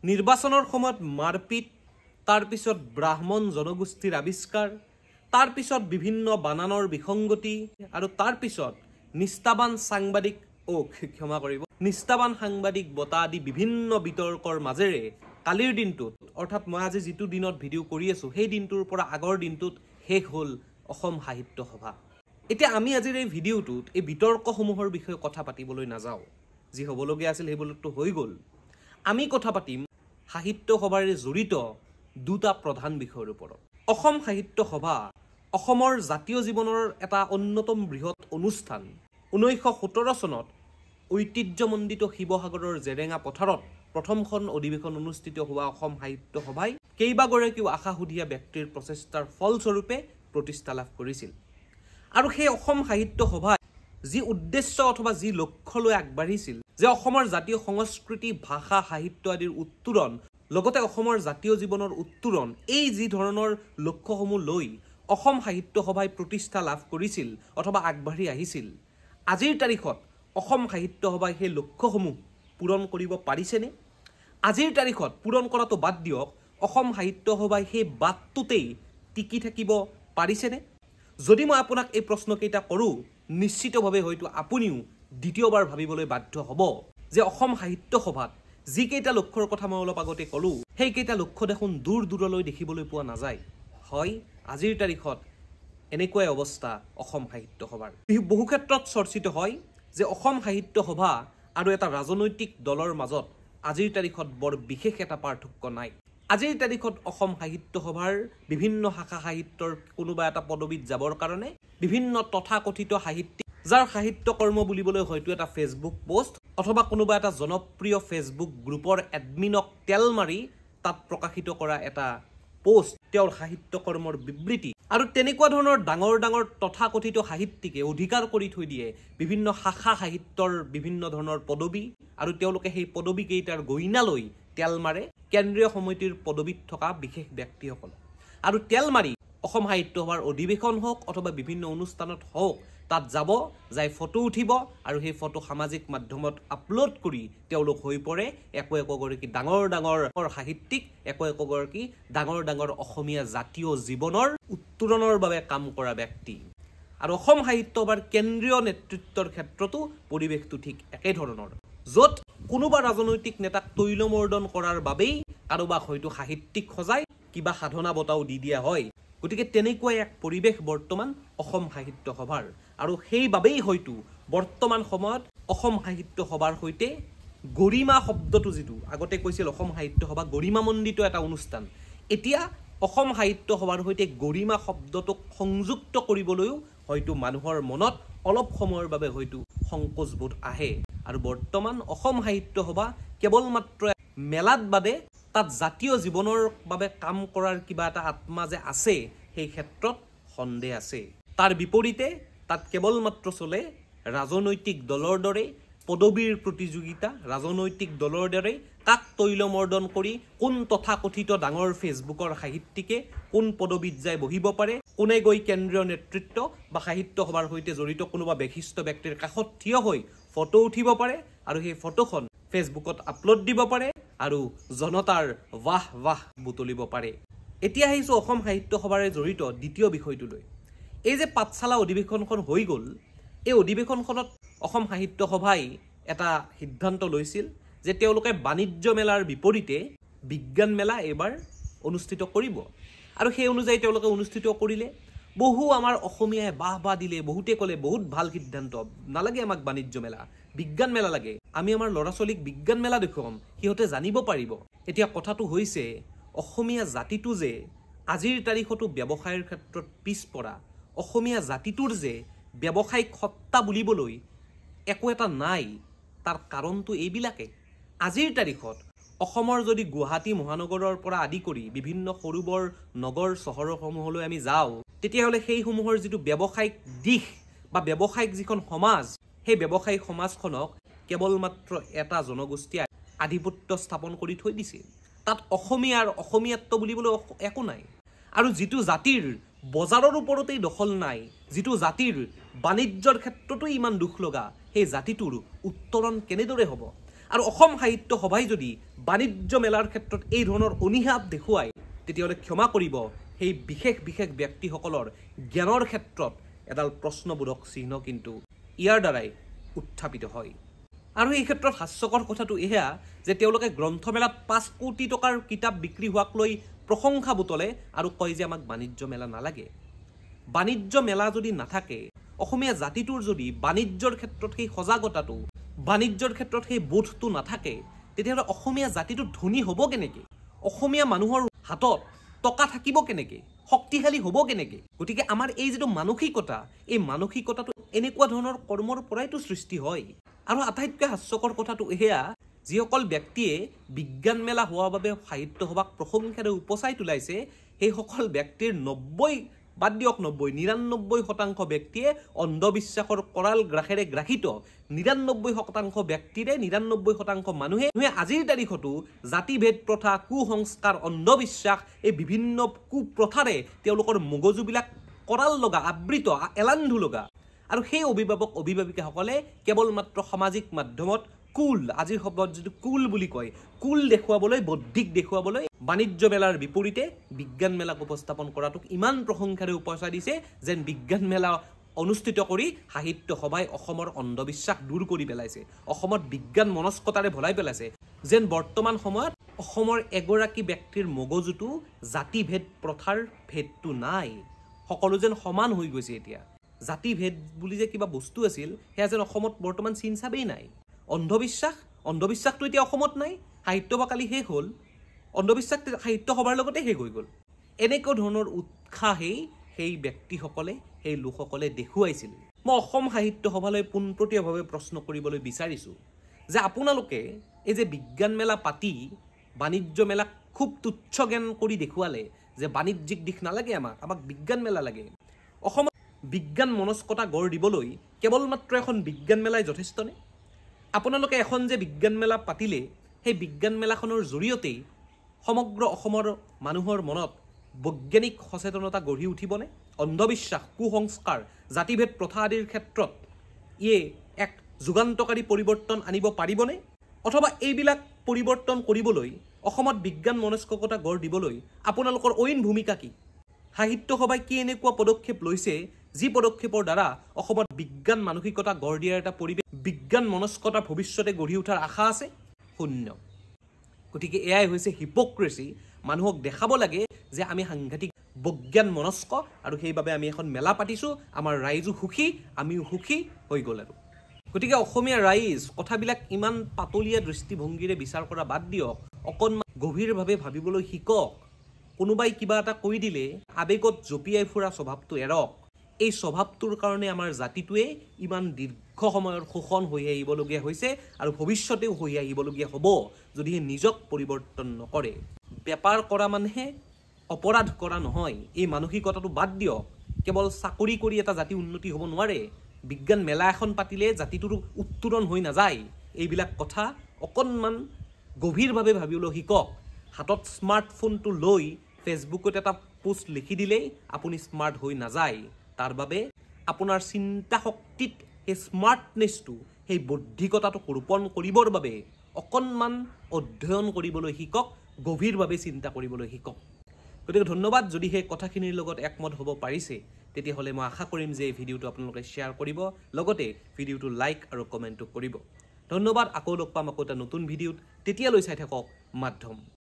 নিৰ্বাচনৰ সময়ত মাৰপিট, তাৰ পিছত ব্ৰাহ্মণ জনগোষ্ঠীৰ আৱিষ্কাৰ, তাৰ পিছত বিভিন্ন বানানৰ বিসংগতি আৰু তাৰ পিছত নিষ্ঠাবান সাংবাদিক বঁটা আদি বিভিন্ন বিতৰ্কৰ মাজেৰে কালিৰ দিনটোত অৰ্থাৎ মই আজি যিটো দিনত ভিডিঅ' কৰি আছো সেই দিনটোৰ পৰা আগৰ দিনটোত শেষ হ'ল অসম সাহিত্য সভা। এতিয়া আমি আজিৰ এই ভিডিঅ'টোত এই বিতৰ্কসমূহৰ বিষয়ে কথা পাতিবলৈ নাযাওঁ। যি হ'বলগীয়া আছিল সেইবোৰতো হৈ গ'ল। আমি কথা পাতিম সাহিত্য সভাৰে জড়িত দুটা প্ৰধান বিষয়ৰ ওপৰত। অসম সাহিত্য সভা অসমৰ জাতীয় জীৱনৰ এটা অন্যতম বৃহৎ অনুষ্ঠান। 1917 চনত ঐতিহ্যমণ্ডিত শিৱসাগৰৰ জেৰেঙা পথাৰত প্ৰথমখন অধিৱেশন অনুষ্ঠিত হোৱা অসম সাহিত্য সভাই কেইবাগৰাকীও আশাসুধীয়া ব্যক্তিৰ প্ৰচেষ্টাৰ ফলস্বৰূপে প্ৰতিষ্ঠা লাভ কৰিছিল। আৰু সেই অসম সাহিত্য সভাই যি উদ্দেশ্য অথবা যি লক্ষ্য লৈ আগবাঢ়িছিল যে অসমৰ জাতীয় সংস্কৃতি, ভাষা, সাহিত্য আদিৰ উত্তৰণ, লগতে অসমৰ জাতীয় জীৱনৰ উত্তৰণ, এই যি ধৰণৰ লক্ষ্যসমূহ লৈ অসম সাহিত্য সভাই প্ৰতিষ্ঠা লাভ কৰিছিল অথবা আগবাঢ়ি আহিছিল, আজিৰ তাৰিখত অসম সাহিত্য সভাই সেই লক্ষ্যসমূহ পূৰণ কৰিব পাৰিছেনে? আজিৰ তাৰিখত পূৰণ কৰাটো বাদ দিয়ক, অসম সাহিত্য সভাই সেই বাটটোতেই টিকি থাকিব পাৰিছেনে? যদি মই আপোনাক এই প্ৰশ্নকেইটা কৰোঁ, নিশ্চিতভাৱে হয়তো আপুনিও দ্বিতীয়বাৰ ভাবিবলৈ বাধ্য হ'ব যে অসম সাহিত্য সভাত যিকেইটা লক্ষ্যৰ কথা মই অলপ আগতে ক'লোঁ, সেইকেইটা লক্ষ্য দেখোন দূৰ দূৰলৈ দেখিবলৈ পোৱা নাযায়। হয়, আজিৰ তাৰিখত এনেকুৱাই অৱস্থা অসম সাহিত্য সভাৰ। বহু ক্ষেত্ৰত চৰ্চিত হয় যে অসম সাহিত্য সভা আৰু এটা ৰাজনৈতিক দলৰ মাজত আজিৰ তাৰিখত বৰ বিশেষ এটা পাৰ্থক্য নাই। আজিৰ তাৰিখত অসম সাহিত্য সভাৰ বিভিন্ন শাখা সাহিত্যৰ কোনোবা এটা পদবীত যাবৰ কাৰণে বিভিন্ন তথাকথিত সাহিত্যিক, যাৰ সাহিত্য কৰ্ম বুলিবলৈ হয়তো এটা ফেচবুক পোষ্ট অথবা কোনোবা এটা জনপ্ৰিয় ফেচবুক গ্ৰুপৰ এডমিনক তেল মাৰি তাত প্ৰকাশিত কৰা এটা পোষ্ট, তেওঁৰ সাহিত্য কৰ্মৰ বিবৃতি, আৰু তেনেকুৱা ধৰণৰ ডাঙৰ ডাঙৰ তথাকথিত সাহিত্যিকে অধিকাৰ কৰি থৈ দিয়ে বিভিন্ন শাখা সাহিত্যৰ বিভিন্ন ধৰণৰ পদবী, আৰু তেওঁলোকে সেই পদবীকেইটাৰ গইনা লৈ তেল মাৰে কেন্দ্ৰীয় সমিতিৰ পদবীত থকা বিশেষ ব্যক্তিসকল। আৰু তেল মাৰি অসম সাহিত্য সভাৰ অধিৱেশন হওক অথবা বিভিন্ন অনুষ্ঠানত হওক তাত যাব, যাই ফটো উঠিব আৰু সেই ফটো সামাজিক মাধ্যমত আপলোড কৰি তেওঁলোক হৈ পৰে একোগৰাকী ডাঙৰ ডাঙৰ সাহিত্যিক, একোগৰাকী ডাঙৰ ডাঙৰ অসমীয়া জাতীয় জীৱনৰ উত্তৰণৰ বাবে কাম কৰা ব্যক্তি। আৰু অসম সাহিত্য সভাৰ কেন্দ্ৰীয় নেতৃত্বৰ ক্ষেত্ৰতো পৰিৱেশটো ঠিক একেধৰণৰ, য'ত কোনোবা ৰাজনৈতিক নেতাক তৈলমৰ্দন কৰাৰ বাবেই কাৰোবাক হয়তো সাহিত্যিক সজাই কিবা সাধনা বঁটাও দি দিয়া হয়। গতিকে তেনেকুৱাই এক পৰিৱেশ বৰ্তমান অসম সাহিত্য সভাৰ, আৰু সেইবাবেই হয়তো বৰ্তমান সময়ত অসম সাহিত্য সভাৰ সৈতে গৰিমা শব্দটো, যিটো আগতে কৈছিল অসম সাহিত্য সভা গৰিমামণ্ডিত এটা অনুষ্ঠান, এতিয়া অসম সাহিত্য সভাৰ সৈতে গৰিমা শব্দটোক সংযুক্ত কৰিবলৈও হয়তো মানুহৰ মনত অলপ সময়ৰ বাবে হয়তো সংকোচবোধ আহে। আৰু বৰ্তমান অসম সাহিত্য সভা কেৱল মাত্ৰ মেলাত বাদে তাত জাতীয় জীৱনৰ বাবে কাম কৰাৰ কিবা এটা আত্মা যে আছে, সেই ক্ষেত্ৰত সন্দেহ আছে। তাৰ বিপৰীতে তাত কেৱল মাত্ৰ চলে ৰাজনৈতিক দলৰ দৰে পদবীৰ প্ৰতিযোগিতা, ৰাজনৈতিক দলৰ দৰে কাক তৈলমৰ্দন কৰি কোন তথাকথিত ডাঙৰ ফেচবুকৰ সাহিত্যিকে কোন পদবীত যাই বহিব পাৰে, কোনে গৈ কেন্দ্ৰীয় নেতৃত্ব বা সাহিত্য সভাৰ সৈতে জড়িত কোনোবা বিশিষ্ট ব্যক্তিৰ কাষত থিয় হৈ ফটো উঠিব পাৰে আৰু সেই ফটোখন ফেচবুকত আপলোড দিব পাৰে আৰু জনতাৰ ৱাহ ৱাহ বুটলিব পাৰে। এতিয়া আহিছোঁ অসম সাহিত্য সভাৰে জড়িত দ্বিতীয় বিষয়টোলৈ। এই যে পাঠশালা অধিৱেশনখন হৈ গ'ল, এই অধিৱেশনখনত অসম সাহিত্য সভাই এটা সিদ্ধান্ত লৈছিল যে তেওঁলোকে বাণিজ্য মেলাৰ বিপৰীতে বিজ্ঞান মেলা এইবাৰ অনুষ্ঠিত কৰিব, আৰু সেই অনুযায়ী তেওঁলোকে অনুষ্ঠিত কৰিলে। বহু আমাৰ অসমীয়াই বাহ দিলে, বহুতে ক'লে বহুত ভাল সিদ্ধান্ত, নালাগে আমাক বাণিজ্য মেলা, বিজ্ঞান মেলা লাগে, আমি আমাৰ ল'ৰা ছোৱালীক বিজ্ঞান মেলা দেখুৱাম, সিহঁতে জানিব পাৰিব। এতিয়া কথাটো হৈছে অসমীয়া জাতিটো যে আজিৰ তাৰিখতো ব্যৱসায়ৰ ক্ষেত্ৰত পিছপৰা, অসমীয়া জাতিটোৰ যে ব্যৱসায়িক সত্তা বুলিবলৈ একো এটা নাই, তাৰ কাৰণটো এইবিলাকে। আজিৰ তাৰিখত অসমৰ যদি গুৱাহাটী মহানগৰৰ পৰা আদি কৰি বিভিন্ন সৰু বৰ নগৰ চহৰসমূহলৈ আমি যাওঁ, তেতিয়াহ'লে সেইসমূহৰ যিটো ব্যৱসায়িক দিশ বা ব্যৱসায়িক যিখন সমাজ, সেই ব্যৱসায়িক সমাজখনক কেৱল মাত্ৰ এটা জনগোষ্ঠীয়ে আধিপত্য স্থাপন কৰি থৈ দিছে। তাত অসমীয়াত্ব বুলিবলৈ একো নাই। আৰু যিটো জাতিৰ বজাৰৰ ওপৰতেই দখল নাই, যিটো জাতিৰ বাণিজ্যৰ ক্ষেত্ৰতো ইমান দুখ লগা, সেই জাতিটোৰ উত্তৰণ কেনেদৰে হ'ব? আৰু অসম সাহিত্য সভাই যদি বাণিজ্য মেলাৰ ক্ষেত্ৰত এই ধৰণৰ অনীহাপ দেখুৱায় তেতিয়াহ'লে ক্ষমা কৰিব সেই বিশেষ বিশেষ ব্যক্তিসকলৰ জ্ঞানৰ ক্ষেত্ৰত এডাল প্ৰশ্নবোধক চিহ্ন কিন্তু ইয়াৰ দ্বাৰাই উত্থাপিত হয়। আৰু এই ক্ষেত্ৰত হাস্যকৰ কথাটো এয়া যে তেওঁলোকে গ্ৰন্থমেলাত 5 কোটি টকাৰ কিতাপ বিক্ৰী হোৱাক লৈ প্ৰশংসা বুটলে আৰু কয় যে আমাক বাণিজ্য মেলা নালাগে। বাণিজ্য মেলা যদি নাথাকে, অসমীয়া জাতিটোৰ যদি বাণিজ্যৰ ক্ষেত্ৰত সেই সজাগতাটো, বাণিজ্যৰ ক্ষেত্ৰত সেই বোধটো নাথাকে, তেতিয়াহ'লে অসমীয়া জাতিটো ধনী হ'ব কেনেকৈ? অসমীয়া মানুহৰ হাতত টকা থাকিব কেনেকৈ? শক্তিশালী হ'ব কেনেকৈ? গতিকে আমাৰ এই যিটো মানসিকতা, এই মানসিকতাটো এনেকুৱা ধৰণৰ কৰ্মৰ পৰাইতো সৃষ্টি হয়। আৰু আটাইতকৈ হাস্যকৰ কথাটো এয়া, যিসকল ব্যক্তিয়ে বিজ্ঞান মেলা হোৱাৰ বাবে সাহিত্য সভাক প্ৰশংসাৰে উপচাই তোলাইছে, সেইসকল ব্যক্তিৰ 99% ব্যক্তিয়ে অন্ধবিশ্বাসৰ কৰাল গ্ৰাসেৰে গ্ৰাসিত। 99% ব্যক্তিৰে 99% মানুহে আজিৰ তাৰিখতো জাতিভেদ প্ৰথা, কুসংস্কাৰ, অন্ধবিশ্বাস, এই বিভিন্ন কুপ্ৰথাৰে তেওঁলোকৰ মগজুবিলাক কৰাল লগা, আবৃত, এলান্ধু লগা। আৰু সেই অভিভাৱক অভিভাৱিকাসকলে কেৱল মাত্ৰ সামাজিক মাধ্যমত কুল, আজিৰ শব্দত যিটো কুল বুলি কয়, কুল দেখুৱাবলৈ, বৌদ্ধিক দেখুৱাবলৈ বাণিজ্য মেলাৰ বিপৰীতে বিজ্ঞান মেলাক উপস্থাপন কৰাটোক ইমান প্ৰশংসাৰে উপচাই দিছে যেন বিজ্ঞান মেলা অনুষ্ঠিত কৰি সাহিত্য সভাই অসমৰ অন্ধবিশ্বাস দূৰ কৰি পেলাইছে, অসমত বিজ্ঞান মনস্কতাৰে ভলাই পেলাইছে, যেন বৰ্তমান সময়ত অসমৰ এগৰাকী ব্যক্তিৰ মগজুটো জাতিভেদ প্ৰথাৰ ভেদটো নাই, সকলো যেন সমান হৈ গৈছে। এতিয়া জাতিভেদ বুলি যে কিবা বস্তু আছিল সেয়া যেন অসমত বৰ্তমান চিন চাবেই নাই। অন্ধবিশ্বাসটো এতিয়া অসমত নাই, সাহিত্য সভা কালি শেষ হ'ল, অন্ধবিশ্বাস সাহিত্য সভাৰ লগতে শেষ হৈ গ'ল। এনেকুৱা ধৰণৰ উৎসাহেই সেই ব্যক্তিসকলে, সেই লোকসকলে দেখুৱাইছিল। মই অসম সাহিত্য সভালৈ পোনপটীয়াভাৱে প্ৰশ্ন কৰিবলৈ বিচাৰিছোঁ যে আপোনালোকে এই যে বিজ্ঞান মেলা পাতি বাণিজ্য মেলাক খুব তুচ্ছ জ্ঞান কৰি দেখুৱালে যে বাণিজ্যিক দিশ নালাগে, আমাক বিজ্ঞান মেলা লাগে। অসমত বিজ্ঞান মনস্কতা গঢ় দিবলৈ কেৱল মাত্ৰ এখন বিজ্ঞান মেলাই যথেষ্টনে? আপোনালোকে এখন যে বিজ্ঞান মেলা পাতিলে, সেই বিজ্ঞান মেলাখনৰ জৰিয়তেই সমগ্ৰ অসমৰ মানুহৰ মনত বৈজ্ঞানিক সচেতনতা গঢ়ি উঠিবনে? অন্ধবিশ্বাস, কুসংস্কাৰ, জাতিভেদ প্ৰথা আদিৰ ক্ষেত্ৰত ইয়ে এক যুগান্তকাৰী পৰিৱৰ্তন আনিব পাৰিবনে? অথবা এইবিলাক পৰিৱৰ্তন কৰিবলৈ, অসমত বিজ্ঞান মনস্কতা গঢ় দিবলৈ আপোনালোকৰ অইন ভূমিকা কি? সাহিত্য সভাই কি এনেকুৱা পদক্ষেপ লৈছে যি পদক্ষেপৰ দ্বাৰা অসমত বিজ্ঞান মানসিকতা গঢ় দিয়াৰ এটা পৰিৱেশ, বিজ্ঞান মনস্কতা ভৱিষ্যতে গঢ়ি উঠাৰ আশা আছে? শূন্য। গতিকে এয়াই হৈছে হিপক্ৰেচি। মানুহক দেখাব লাগে যে আমি সাংঘাতিক বৈজ্ঞান মনস্ক আৰু সেইবাবে আমি এখন মেলা পাতিছোঁ, আমাৰ ৰাইজো সুখী, আমিও সুখী হৈ গ'ল। আৰু গতিকে অসমীয়া ৰাইজ কথাবিলাক ইমান পাতলীয়া দৃষ্টিভংগীৰে বিচাৰ কৰা বাদ দিয়ক, অকণমান গভীৰভাৱে ভাবিবলৈ শিকক। কোনোবাই কিবা এটা কৈ দিলে আৱেগত জঁপিয়াই ফুৰা স্বভাৱটো এৰক। এই স্বভাৱটোৰ কাৰণে আমাৰ জাতিটোৱে ইমান দীৰ্ঘ সময়ৰ শোষণ হৈ আহিবলগীয়া হৈছে আৰু ভৱিষ্যতেও হৈ আহিবলগীয়া হ'ব যদিহে নিজক পৰিৱৰ্তন নকৰে। বেপাৰ কৰা মানুহে অপৰাধ কৰা নহয়, এই মানসিকতাটো বাদ দিয়ক। কেৱল চাকৰি কৰি এটা জাতি উন্নতি হ'ব নোৱাৰে, বিজ্ঞান মেলা এখন পাতিলে জাতিটোৰ উত্তৰণ হৈ নাযায়। এইবিলাক কথা অকণমান গভীৰভাৱে ভাবিবলৈ শিকক। হাতত স্মাৰ্টফোনটো লৈ ফেচবুকত এটা পোষ্ট লিখি দিলেই আপুনি স্মাৰ্ট হৈ নাযায়। তাৰ বাবে আপোনাৰ চিন্তা শক্তিত সেই স্মাৰ্টনেছটো, সেই বৌদ্ধিকতাটোক ৰোপণ কৰিবৰ বাবে অকণমান অধ্যয়ন কৰিবলৈ শিকক, গভীৰভাৱে চিন্তা কৰিবলৈ শিকক। গতিকে ধন্যবাদ। যদি সেই কথাখিনিৰ লগত একমত হ'ব পাৰিছে তেতিয়াহ'লে মই আশা কৰিম যে এই ভিডিঅ'টো আপোনালোকে শ্বেয়াৰ কৰিব, লগতে ভিডিঅ'টো লাইক আৰু কমেণ্টো কৰিব। ধন্যবাদ। আকৌ লগ পাম আকৌ এটা নতুন ভিডিঅ'ত। তেতিয়ালৈ চাই থাকক মাধ্যম।